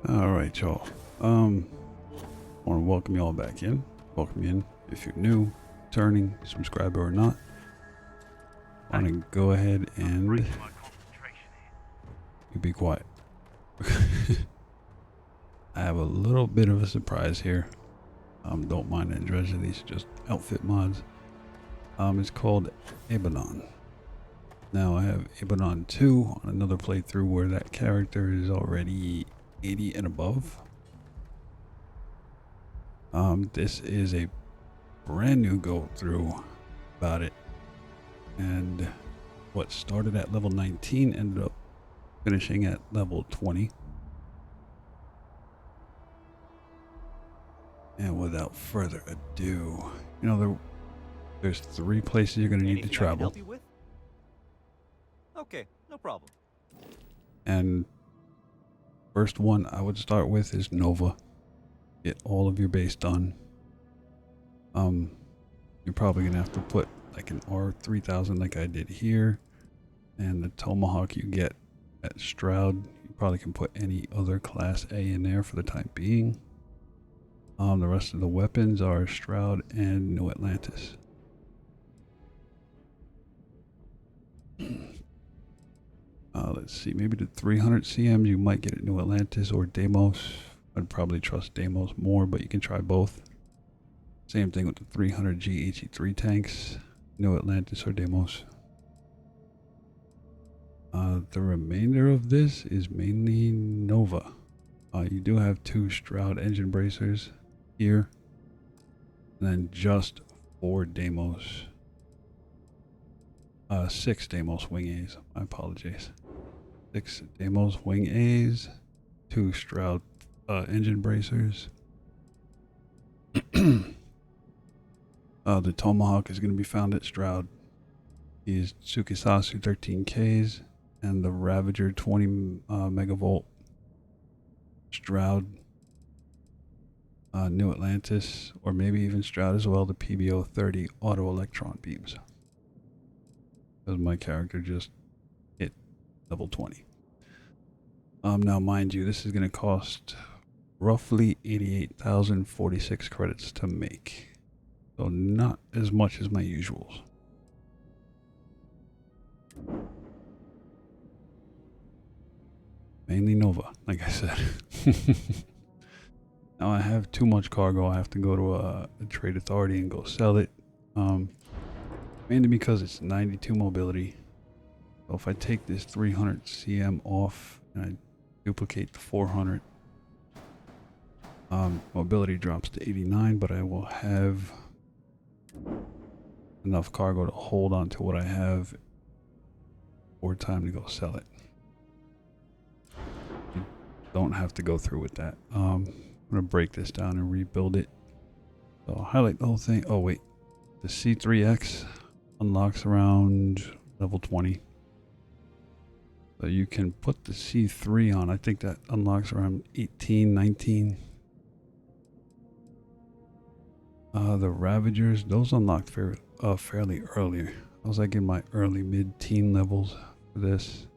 All right, y'all. Want to welcome y'all back in. Welcome you in if you're new, returning, subscriber or not. Want to go ahead and you be quiet. I have a little bit of a surprise here. Don't mind that, Dredger. These are just outfit mods. It's called Aebanon. Now I have Aebanon 2 on another playthrough where that character is already 80 and above. This is a brand new go through about it, and what started at level 19 ended up finishing at level 20. And without further ado, you know, there's 3 places you're going to need to travel. Help you with? Okay, no problem. And first one I would start with is Nova. Get all of your base done. You're probably gonna have to put like an R3000 like I did here, and the Tomahawk you get at Stroud. You probably can put any other class A in there for the time being. The rest of the weapons are Stroud and New Atlantis. Let's see, maybe the 300 CMs you might get at New Atlantis or Deimos. I'd probably trust Deimos more, but you can try both. Same thing with the 300 GHE3 tanks, New Atlantis or Deimos. The remainder of this is mainly Nova. You do have 2 Stroud engine bracers here, and then just 4 Deimos. 6 Deimos wing A's. My apologies. 6 Deimos wing A's, 2 Stroud engine bracers. The Tomahawk is going to be found at Stroud. He's Tsukisasu 13Ks and the Ravager 20 megavolt. Stroud, New Atlantis, or maybe even Stroud as well, the PBO 30 auto electron beams. Because my character just hit level 20. Now mind you, this is going to cost roughly 88,046 credits to make. So not as much as my usuals. Mainly Nova, like I said. Now I have too much cargo. I have to go to a trade authority and go sell it. Mainly because it's 92 mobility. So if I take this 300 CM off and I duplicate the 400, mobility drops to 89, but I will have enough cargo to hold on to what I have for time to go sell it. You don't have to go through with that. I'm gonna break this down and rebuild it. So I'll highlight the whole thing. Oh wait, the C3X unlocks around level 20. So you can put the C3 on. I think that unlocks around 18, 19. The Ravagers, those unlocked fairly early. I was like in my early mid-teen levels for this.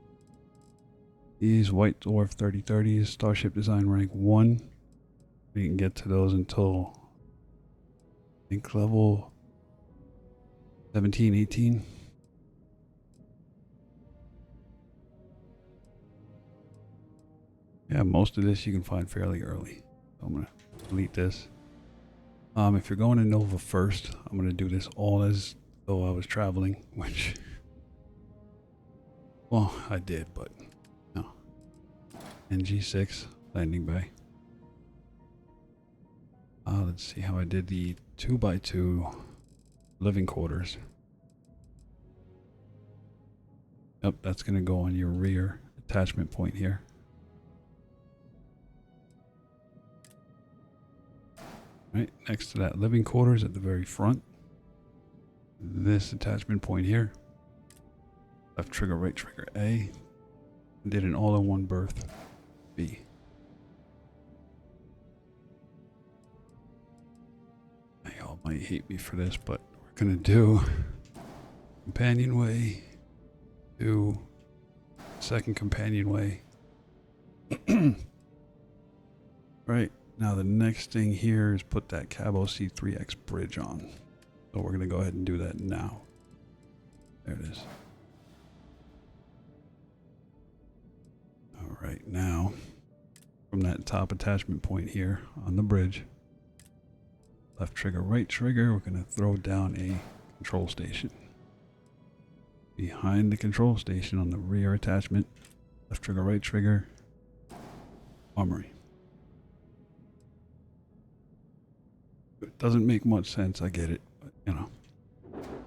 These White Dwarf 3030s, Starship Design Rank 1. We didn't get to those until I think level 17, 18. Yeah, most of this you can find fairly early. So I'm going to delete this. If you're going to Nova first, I'm going to do this all as though I was traveling, which, well, I did, but no. NG6 landing bay. Let's see how I did the 2x2 living quarters. Yep, that's going to go on your rear attachment point here. Right next to that living quarters at the very front. This attachment point here. Left trigger, right trigger A. Did an all-in-one berth B. Y'all might hate me for this, but we're gonna do companionway to second companionway Right, now the next thing here is put that Cabo C3X bridge on. So we're going to go ahead and do that now. There it is. All right, now from that top attachment point here on the bridge, left trigger, right trigger, we're going to throw down a control station. Behind the control station on the rear attachment, left trigger, right trigger, armory. It doesn't make much sense, I get it, but you know.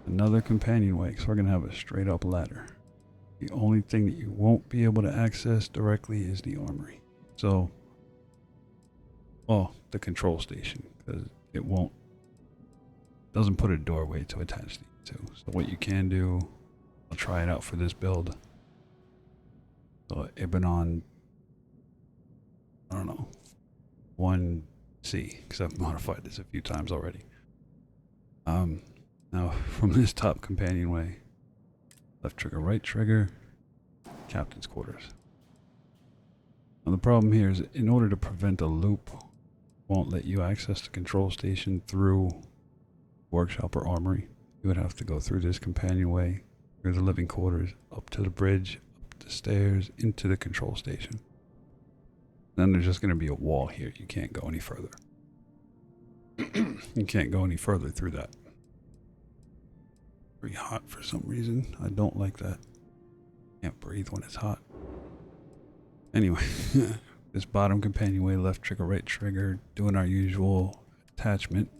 Another companionway, so we're going to have a straight up ladder. The only thing that you won't be able to access directly is the armory. So, well, the control station, because it doesn't put a doorway to attach these to. So what you can do, I'll try it out for this build. So Aebanon, I don't know, 1C, because I've modified this a few times already. Now from this top companionway, left trigger, right trigger, captain's quarters. Now the problem here is, in order to prevent a loop, won't let you access the control station through workshop or armory. You would have to go through this companionway, through the living quarters, up to the bridge, up the stairs, into the control station. Then there's just going to be a wall here. You can't go any further. You can't go any further through that. Very hot for some reason. I don't like that. Can't breathe when it's hot. Anyway, this bottom companionway, left trigger, right trigger, doing our usual attachment.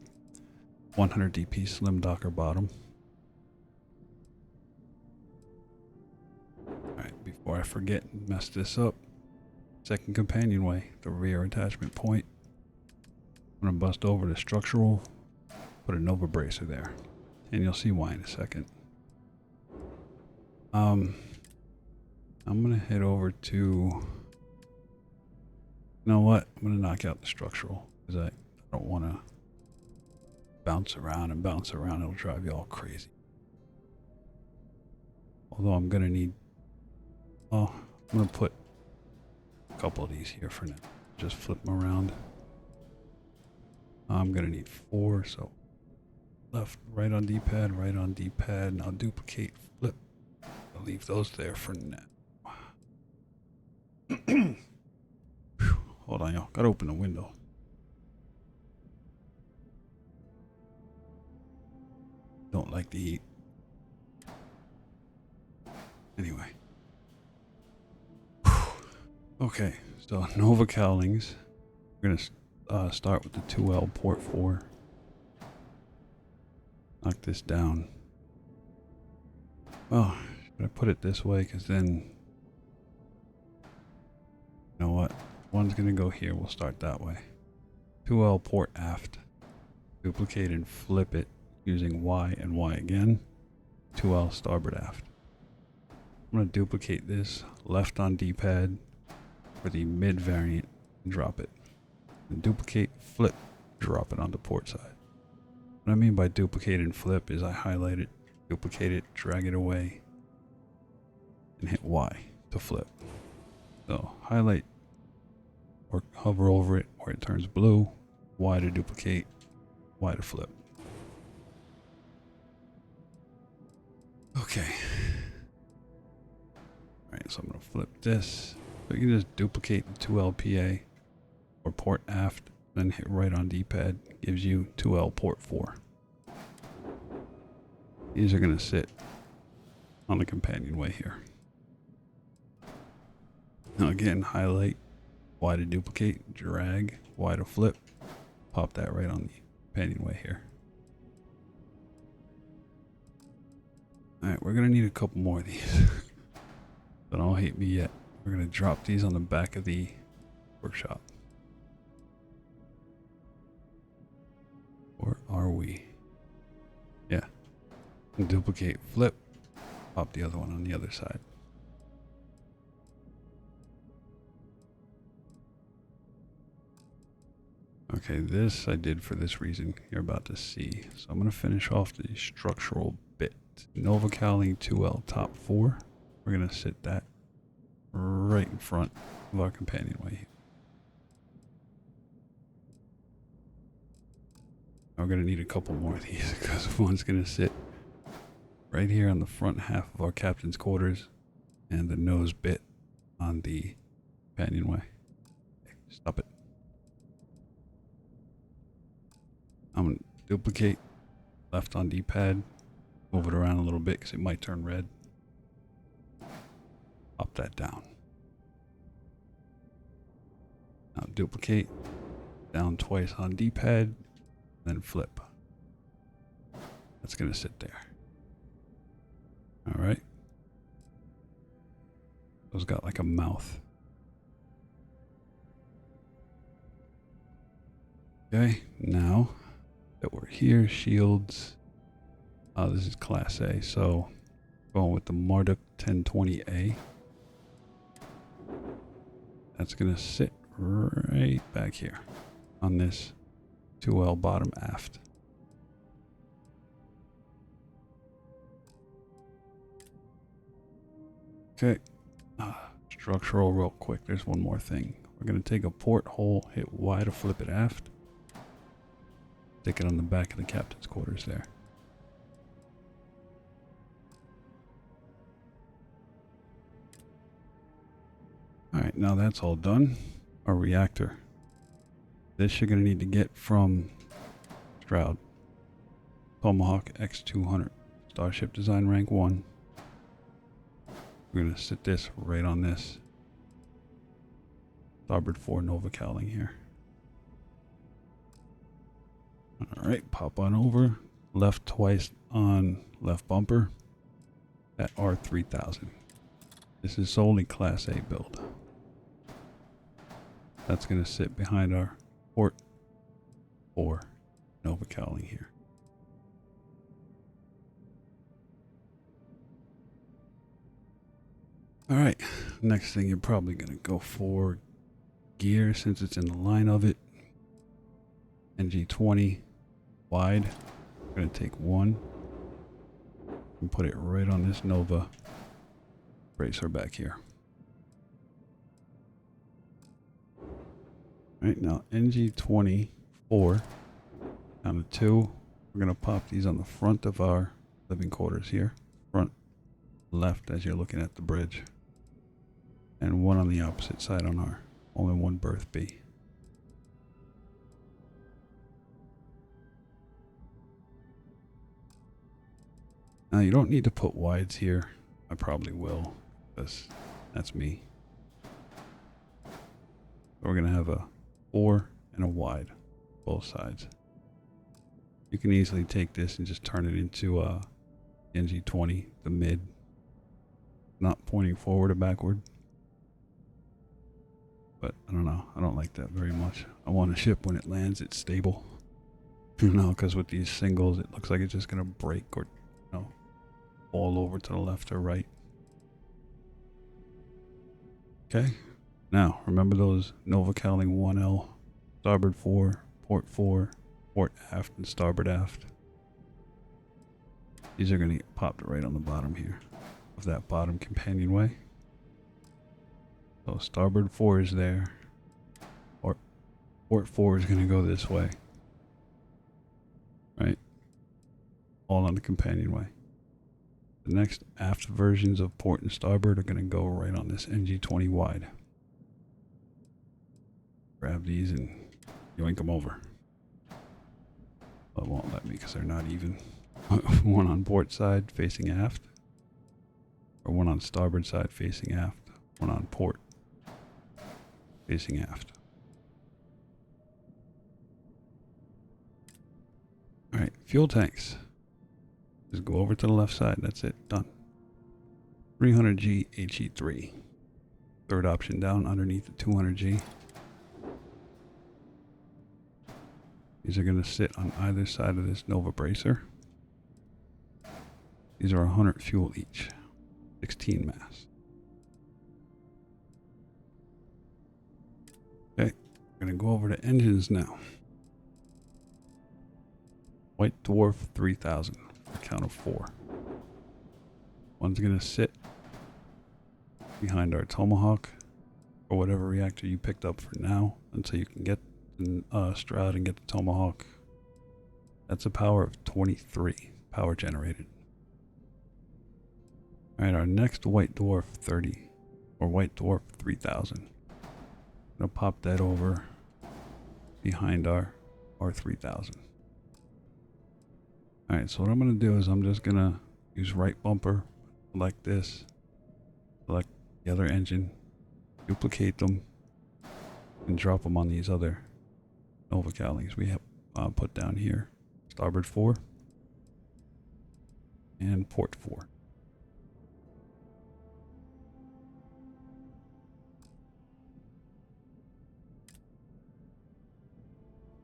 100 DP slim docker bottom. Alright, before I forget and mess this up, second companionway, the rear attachment point. I'm going to bust over the structural, put a Nova bracer there. And you'll see why in a second. I'm going to head over to... You know what? I'm going to knock out the structural, because I don't want to bounce around and bounce around. It'll drive you all crazy. Although I'm going to need... Oh, I'm going to put a couple of these here for now. Just flip them around. I'm going to need 4, so... Left, right on D-pad, right on D-pad. Now duplicate, flip. I'll leave those there for now. Hold on, y'all. Gotta open the window. Don't like the heat. Anyway. Okay, so Nova cowlings. We're gonna start with the 2L port 4. Knock this down. Well, should I put it this way? Because then, you know what? One's going to go here. We'll start that way. 2L port aft. Duplicate and flip it using Y and Y again. 2L starboard aft. I'm going to duplicate this left on D-pad for the mid variant and drop it. And duplicate, flip, drop it on the port side. What I mean by duplicate and flip is I highlight it, duplicate it, drag it away, and hit Y to flip. So highlight or hover over it where it turns blue, Y to duplicate, Y to flip. Okay. Alright, so I'm going to flip this. So you can just duplicate the 2LPA or port aft, then hit right on D-pad. Gives you 2L port 4. These are going to sit on the companionway here. Now again, highlight, Y to duplicate, drag, Y to flip, pop that right on the companionway here. Alright, we're going to need a couple more of these. But don't hate me yet. We're going to drop these on the back of the workshop. Or are we? Yeah. And duplicate, flip, pop the other one on the other side. Okay, this I did for this reason you're about to see. So I'm going to finish off the structural bit. Nova cowling 2L top 4. We're going to sit that right in front of our companionway. We're going to need a couple more of these because one's going to sit right here on the front half of our captain's quarters and the nose bit on the companionway. Okay, stop it. I'm going to duplicate left on D-pad, move it around a little bit because it might turn red. Pop that down. Now duplicate, down twice on D-pad, then flip. That's going to sit there. All right. Those got like a mouth. Okay, now that we're here, shields. This is Class A, so going with the Marduk 1020A. That's going to sit right back here on this 2L bottom aft. Okay, structural real quick. There's one more thing. We're going to take a porthole, hit Y to flip it aft. Stick it on the back of the captain's quarters there. Alright, now that's all done. Our reactor. This you're going to need to get from Stroud. Tomahawk X200. Starship Design Rank 1. We're going to sit this right on this starboard 4 Nova cowling here. Alright, pop on over. Left twice on left bumper at R3000. This is solely Class A build. That's going to sit behind our port 4 Nova cowling here. Alright, next thing you're probably going to go for gear since it's in the line of it. NG20 wide. We're going to take one and put it right on this Nova bracer back here. Alright, now NG24 down to 2. We're going to pop these on the front of our living quarters here. Front left as you're looking at the bridge. And one on the opposite side on our only one berth B. Now you don't need to put wides here. I probably will, because that's me. We're going to have a 4 and a wide, both sides. You can easily take this and just turn it into NG20, the mid, not pointing forward or backward. But I don't know, I don't like that very much. I want a ship when it lands, it's stable. You know, because with these singles, it looks like it's just going to break or, you know, fall over to the left or right. Okay. Now, remember those Nova cowling 1L, starboard 4, port 4, port aft, and starboard aft. These are going to get popped right on the bottom here of that bottom companionway. So starboard 4 is there. Port 4 is going to go this way. Right? All on the companionway. The next aft versions of port and starboard are going to go right on this NG20 wide. Grab these and yoink them over. Well, it won't let me because they're not even. One on port side facing aft. Or one on starboard side facing aft. One on port facing aft. Alright, fuel tanks. Just go over to the left side. That's it. Done. 300G HE3. Third option down underneath the 200G. These are going to sit on either side of this Nova bracer. These are 100 fuel each. 16 mass. Okay, we're going to go over to engines now. White Dwarf 3000. A count of 4. One's going to sit behind our Tomahawk or whatever reactor you picked up for now until you can get Stroud and get the Tomahawk That's a power of 23 power generated. Alright, our next white dwarf 30, or white dwarf 3000. Gonna pop that over behind our R3000. Alright, so what I'm gonna do is I'm just gonna use right bumper, select this, select the other engine, duplicate them, and drop them on these other Nova cowlings we have put down here. Starboard 4 and port 4.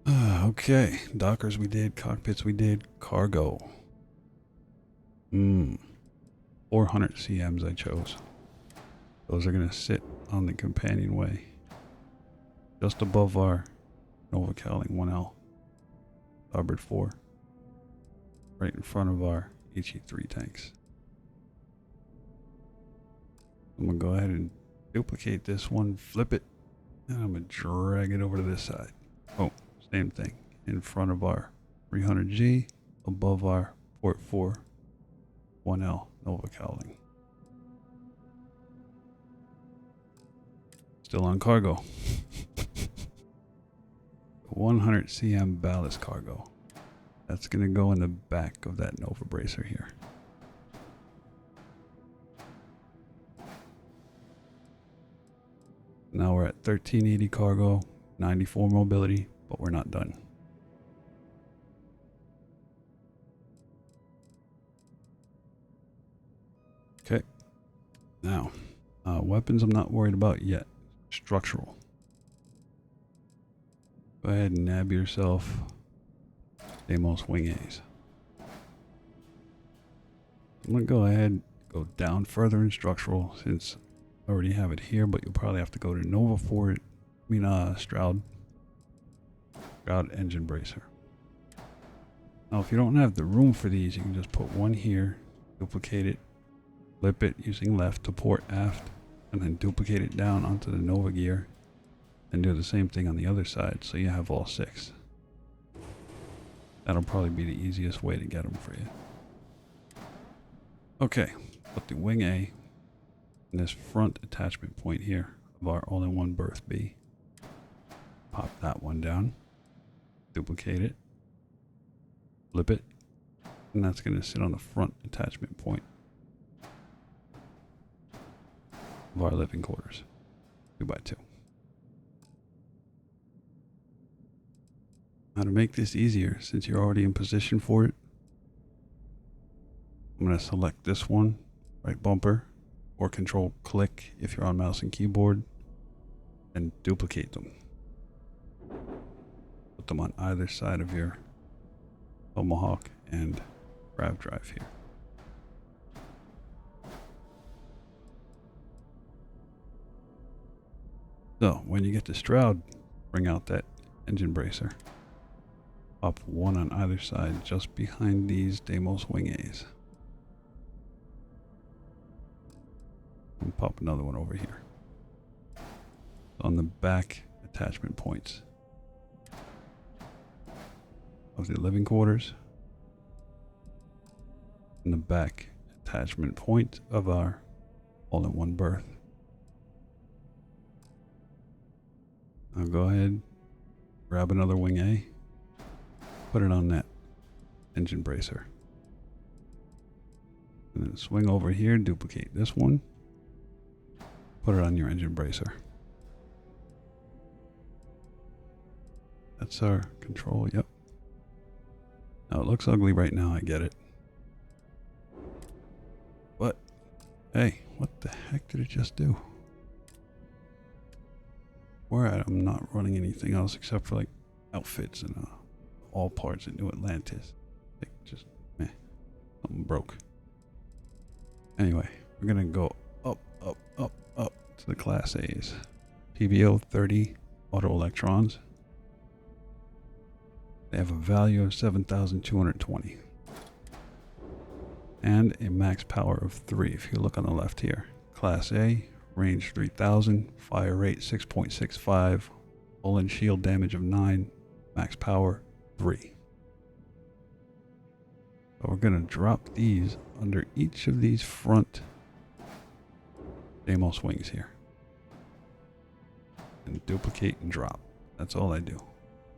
Okay, dockers we did, cockpits we did, cargo. 400 CMs I chose. Those are going to sit on the companionway just above our Nova cowling 1L. Starboard 4. Right in front of our HE3 tanks. I'm going to go ahead and duplicate this one, flip it, and I'm going to drag it over to this side. Oh, same thing. In front of our 300G, above our port 4 1L Nova cowling. Still on cargo. 100 CM ballast cargo. That's going to go in the back of that Nova bracer here. Now we're at 1380 cargo, 94 mobility, but we're not done. Okay. Now, weapons I'm not worried about yet. Structural. Go ahead and nab yourself Deimos Wing A's. I'm going to go ahead and go down further in structural since I already have it here, but you'll probably have to go to Nova for it. Stroud engine bracer. Now if you don't have the room for these, you can just put one here, duplicate it, flip it using left to port aft, and then duplicate it down onto the Nova gear and do the same thing on the other side so you have all 6. That'll probably be the easiest way to get them for you. Okay, put the wing A in this front attachment point here of our all-in-one berth B. Pop that one down, duplicate it, flip it, and that's going to sit on the front attachment point of our living quarters, 2x2. Now to make this easier, since you're already in position for it, I'm going to select this one, right bumper, or control click if you're on mouse and keyboard, and duplicate them. Put them on either side of your Tomahawk and grav drive here. So when you get to Stroud, bring out that engine bracer. Pop one on either side just behind these Deimos Wing A's. And pop another one over here. On the back attachment points of the living quarters. And the back attachment point of our all-in-one berth. I'll go ahead, grab another wing A, put it on that engine bracer. And then swing over here, duplicate this one, put it on your engine bracer. That's our control, yep. Now it looks ugly right now, I get it. But, hey, what the heck did it just do? Where I'm not running anything else except for like outfits and all parts at New Atlantis. Like just meh, something broke. Anyway, we're gonna go up to the Class A's. PBO 30 auto electrons. They have a value of 7,220 and a max power of 3. If you look on the left here, Class A. Range 3000, fire rate 6.65, hull and shield damage of 9, max power 3. So we're going to drop these under each of these front Deimos wings here. And duplicate and drop. That's all I do.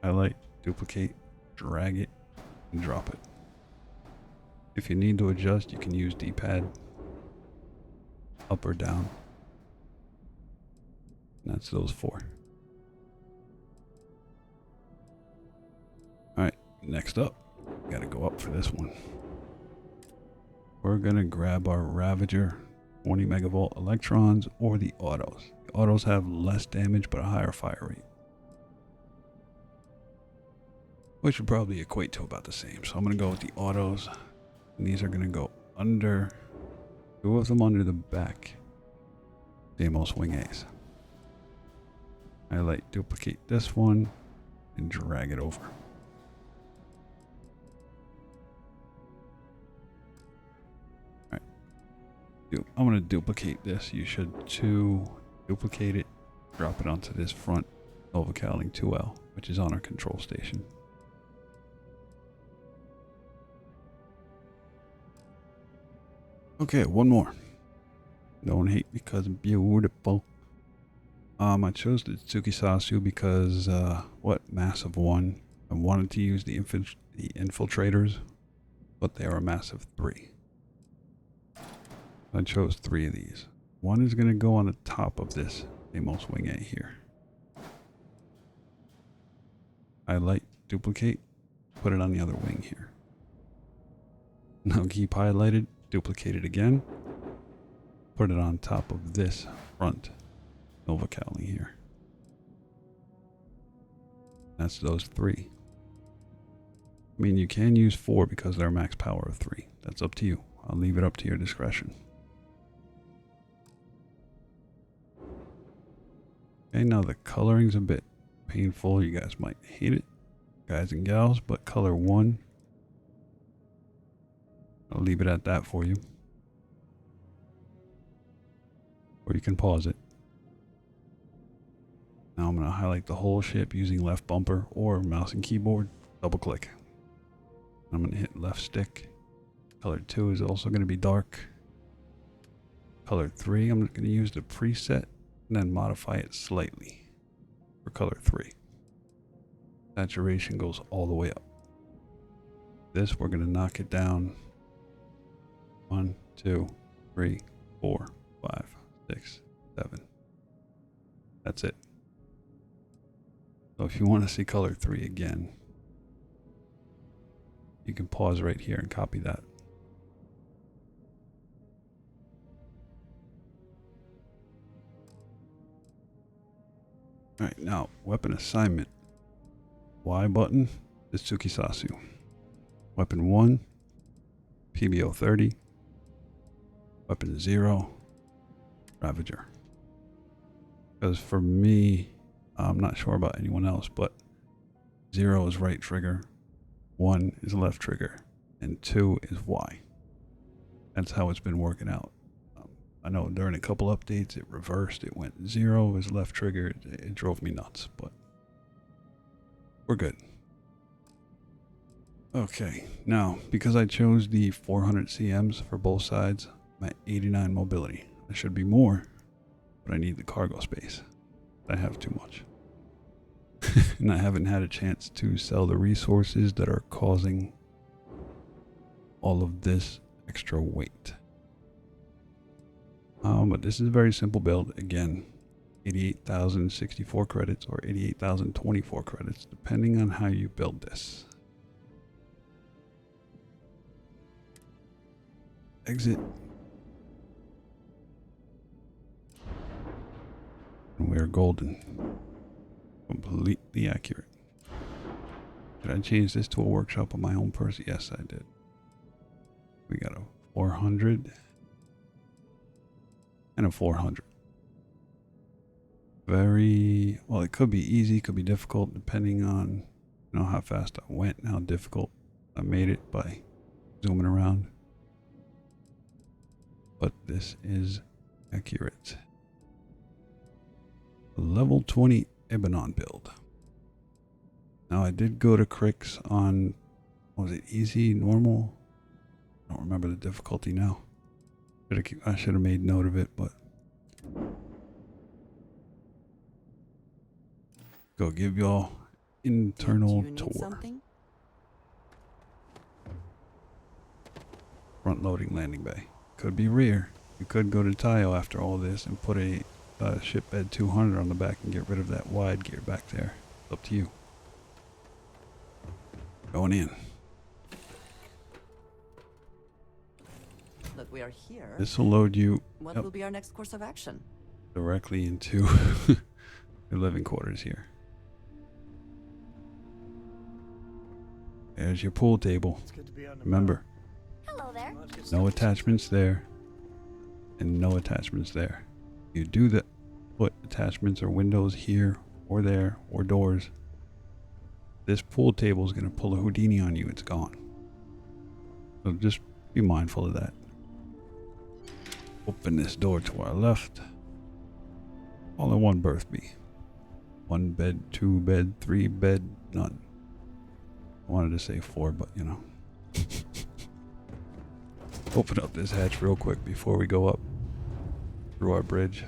Highlight, duplicate, drag it, and drop it. If you need to adjust, you can use D-pad. Up or down. And that's those 4. Alright, next up. Gotta go up for this one. We're gonna grab our Ravager 20 megavolt electrons or the autos. The autos have less damage but a higher fire rate, which would probably equate to about the same. So I'm gonna go with the autos, and these are gonna go under, 2 of them under the back Deimos wing A's. Highlight, duplicate this one, and drag it over. I'm going to duplicate this. You should too. Duplicate it, drop it onto this front Nova Cowling 2L, which is on our control station. Okay, one more. Don't hate because beautiful. I chose the Tsukisasu because massive 1. I wanted to use the infiltrators, but they are a massive 3. I chose 3 of these. 1 is going to go on the top of this Deimos wing A here. Highlight, duplicate, put it on the other wing here. Now keep highlighted, duplicate it again, put it on top of this front Nova Cowling here. That's those 3. I mean, you can use 4 because they're max power of 3. That's up to you. I'll leave it up to your discretion. Okay, now the coloring's a bit painful. You guys might hate it, guys and gals, but color 1. I'll leave it at that for you. Or you can pause it. Now I'm going to highlight the whole ship using left bumper or mouse and keyboard. Double click. I'm going to hit left stick. Color 2 is also going to be dark. Color 3, I'm going to use the preset and then modify it slightly for color 3. Saturation goes all the way up. This, we're going to knock it down. 1, 2, 3, 4, 5, 6, 7. That's it. So if you want to see color 3 again, you can pause right here and copy that. Alright, now weapon assignment. Y button is Tsukisasu. Weapon 1, PBO 30. Weapon 0, Ravager. Because for me, I'm not sure about anyone else, but 0 is right trigger, 1 is left trigger, and 2 is Y. That's how it's been working out. I know during a couple updates it reversed. It went 0 is left trigger. It drove me nuts, but we're good. Okay, now because I chose the 400 CMs for both sides, I'm at 89 mobility. I should be more, but I need the cargo space. I have too much. And I haven't had a chance to sell the resources that are causing all of this extra weight. But this is a very simple build. Again, 88,064 credits or 88,024 credits, depending on how you build this. Exit. And we're golden. Completely accurate. Did I change this to a workshop on my own person? Yes, I did. We got a 400 and a 400. Very well. It could be easy, could be difficult, depending on how fast I went and how difficult I made it by zooming around. But this is accurate. Level 20 Aebanon build. Now I did go to Crix on, what was it, easy, normal? I don't remember the difficulty now. I should have made note of it, but go give y'all internal Do you need tour. something? Front loading landing bay. Could be rear. You could go to Tayo after all this and put a ship bed 200 on the back and get rid of that wide gear back there. It's up to you. Going in. Look, we are here. This will load you What will be our next course of action? directly into your living quarters here. There's your pool table. It's good to be on the Remember, Hello there. no attachments there and no attachments there. You do that, put attachments or windows here or there or doors. This pool table is going to pull a Houdini on you. It's gone. So just be mindful of that. Open this door to our left. All in one berth be. 1 bed, 2 bed, 3 bed, none. I wanted to say 4, but you know. Open up this hatch real quick before we go up through our bridge.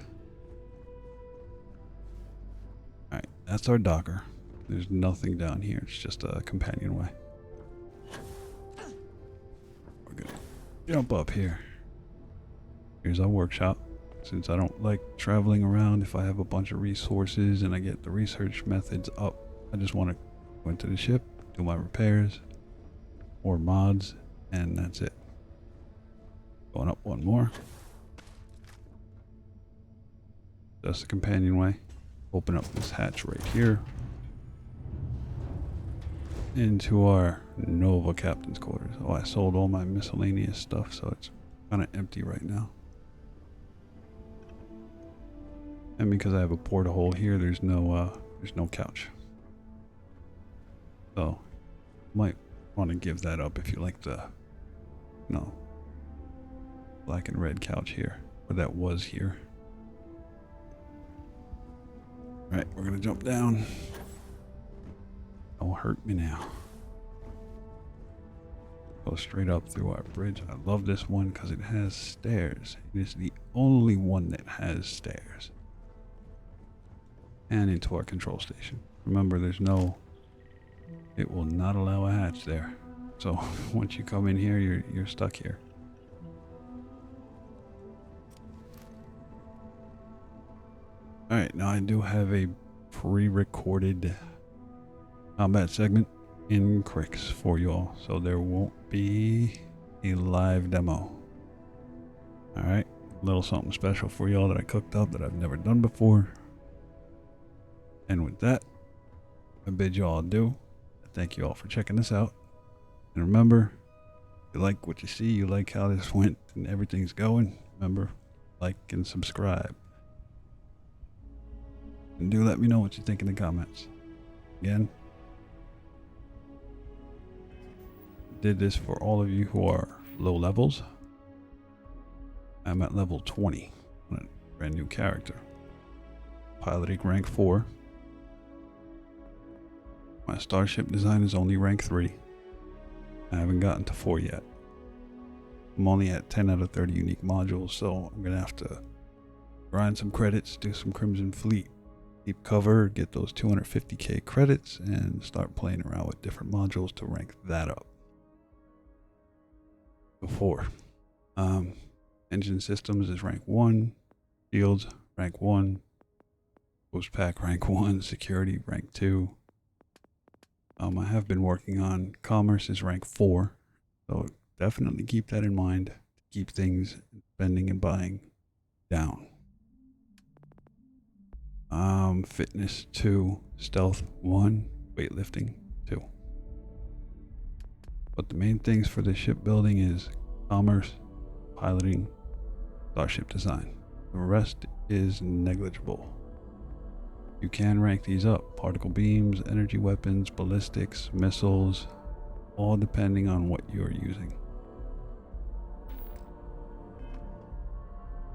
Alright, that's our docker. There's nothing down here. It's just a companionway. We're gonna jump up here. Here's our workshop. Since I don't like traveling around, if I have a bunch of resources and I get the research methods up, I just want to go into the ship, do my repairs or mods, and that's it. Going up one more. That's the companionway. Open up this hatch right here into our Nova captain's quarters. Oh, I sold all my miscellaneous stuff, so it's kind of empty right now. And because I have a porthole here, there's no couch. So, might want to give that up if you like the, black and red couch here, or that was here. All right, we're gonna jump down. Don't hurt me now. Go straight up through our bridge. I love this one because it has stairs. It is the only one that has stairs. And into our control station. Remember, it will not allow a hatch there. So once you come in here, you're stuck here. Alright, now I do have a pre-recorded combat segment in Crix for y'all, so there won't be a live demo. Alright, a little something special for y'all that I cooked up that I've never done before. And with that, I bid you all adieu. I thank you all for checking this out. And remember, if you like what you see, you like how this went and everything's going, remember, like and subscribe. And do let me know what you think in the comments. Again, did this for all of you who are low levels. I'm at level 20 on a brand new character. Piloting rank 4. My Starship Design is only rank 3. I haven't gotten to 4 yet. I'm only at 10 out of 30 unique modules, so I'm going to have to grind some credits, do some Crimson Fleet, keep cover, get those 250k credits, and start playing around with different modules to rank that up. Before. Engine Systems is rank 1, Shields rank 1, Post Pack rank 1, Security rank 2. I have been working on Commerce is rank 4, so definitely keep that in mind to keep things spending and buying down. Fitness 2, Stealth 1, Weightlifting 2. But the main things for this shipbuilding is Commerce, Piloting, Starship Design. The rest is negligible. You can rank these up. Particle beams, energy weapons, ballistics, missiles, all depending on what you're using.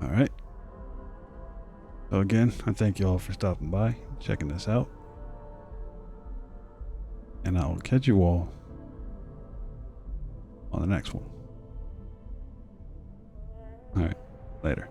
Alright. So again, I thank you all for stopping by, checking this out. And I will catch you all on the next one. All right, later.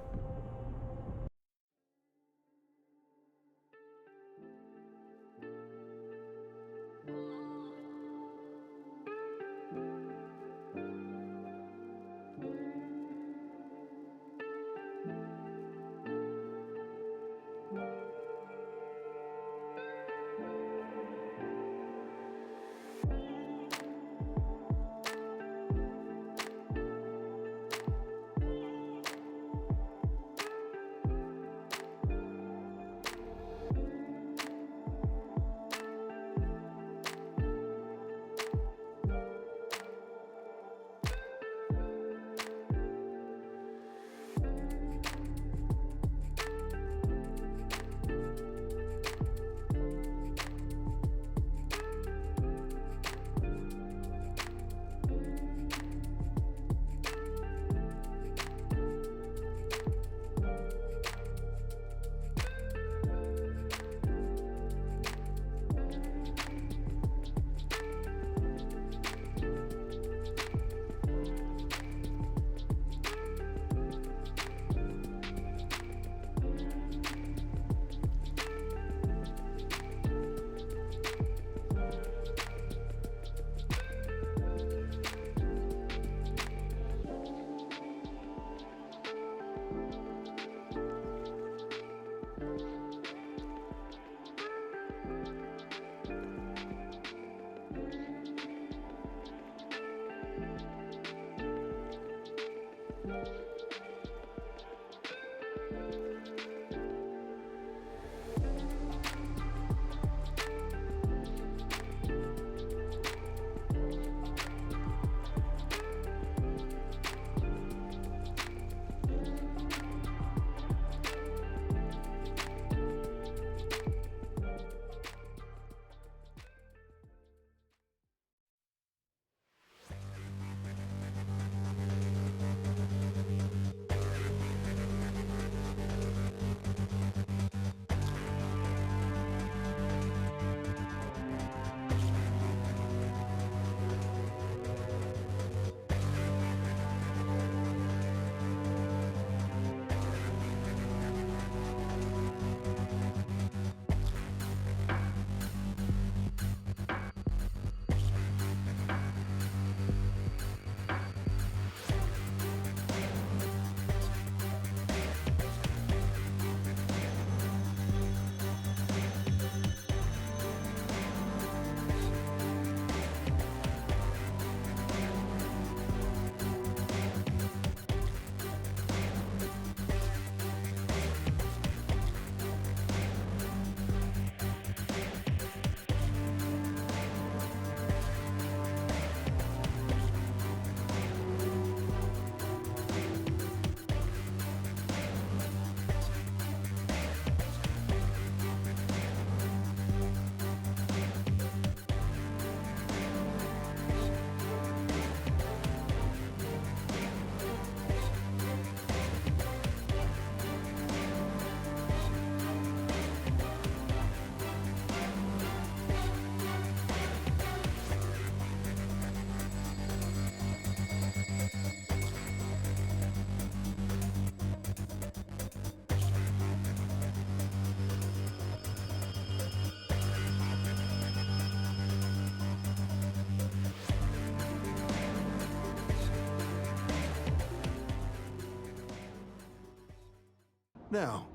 Now,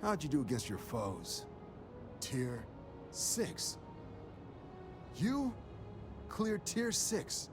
how'd you do against your foes? Tier 6. You cleared Tier 6.